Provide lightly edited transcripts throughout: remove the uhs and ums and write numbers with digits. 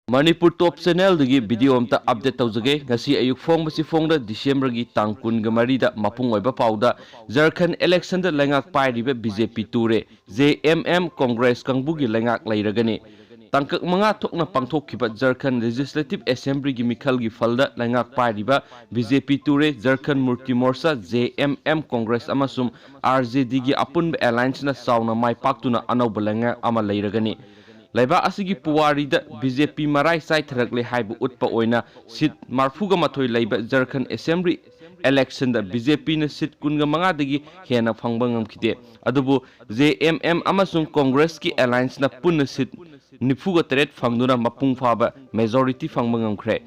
Manipur Top Channel dagi video amta update tawjage ngasi ayuk fongbasi fongda December gi tang kun ga marida mapung oiba pauda Jharkhand election da lengak pairiba BJP ture JMM Congress kangbugi lengak lairagani tangkak manga thokna pangthokkiba Jharkhand Legislative Assembly gi mikhal gi falda lengak pairiba BJP ture Jharkhand Murti Morcha JMM Congress amasum RJD gi apunba alliance na sauna mai paktuna anauba lengak ama lairagani Laiba asigi puwarida BJP marai sai tharakle haibu utpa oina sit marfuga mathoi laiba Jharkhand Assembly election da BJP na sit kunga manga dagi hena phangba ngamkhide adubu JMM amasung Congress ki alliance na punna sit nifuga teret phangduna mapung phaba majority phangba ngamkhre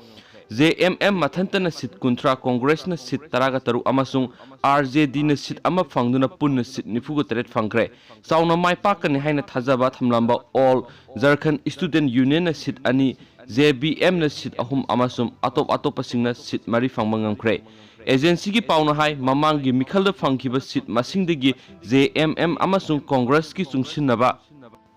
JMM mathantana sit kuntra Congress na sit taraga taru amasung RJD na sit ama phangduna punna sit nifuga teret phangkhre sauna mai pakani haina thajaba thamlamba all Jharkhand Student Union na sit ani JBM na sit ahum amasum atop singna sit mari phangba ngamkhre agency gi pauna hai mamang gi mikhalda phangkiba sit masingdagi JMM amasung Congress ki chungsinnaba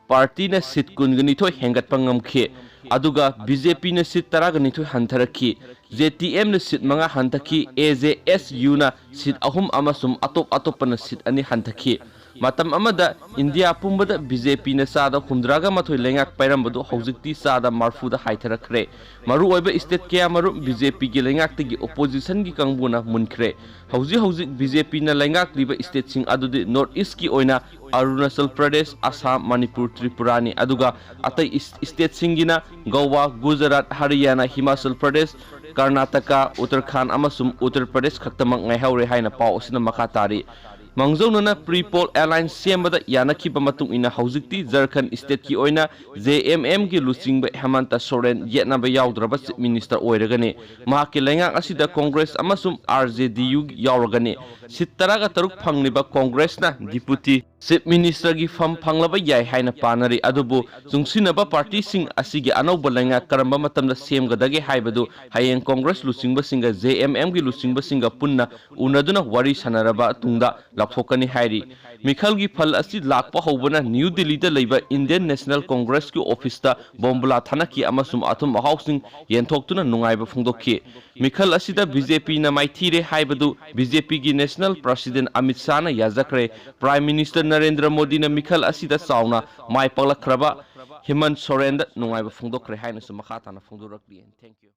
party na sit kungani thoi hengatpa ngamkhe aduga BJP na sit taragani thoi hantarakhi JTM na sit manga hantakhi AJSU na sit ahum amasum atop na sit ani hantakhi matam amada India pumbada BJP na sada hundraga mathoi lengak pairambadu hojikti sada marfuda haitharakhre maru oiba state kya maru BJP gi lengak tigi opposition gi kangbuna munkhre hojik BJP na lengak liba state sing adudi North East ki oina Arunachal Pradesh Assam Manipur Tripura ni aduga atai state singina Goa Gujarat Haryana Himachal Pradesh Karnataka Uttarakhand amasum Uttar Pradesh khaktamak ngai haure haina pau osina makatari Mangzaunana pre-poll alliance sembada yanakhiba matung ina hojikti Jharkhand state ki oina JMM ki lusingba Hemanta Soren yetnaba yaudhraba chief minister oiragani mahaki lengak asida Congress amasum RJDU yauragani sittaraga taruk phangniba Congress na deputy chief minister gi fam phanglaba yai haina panari adubu chungsinaba party sing asigi anauba lengak karamba matamda semgadage haibadu hayeng Congress lusingba singa JMM gi lusingba singa punna unaduna wari sanaraba tungda Laphokani Hairi Mikhal gi phal asi lakpa hobana New Delhi da leiba Indian National Congress ki office da Bombala thana ki amasum athum housing yenthokuna nungaiba phungdokki Mikhal asi da BJP na maithire haibadu BJP gi National President Amit Shah na yajakre Prime Minister Narendra Modi na Mikhal asi da sauna mai paklakhraba Hemant Soren da nungaiba phungdokre haina su makha thana phungdorakli thank you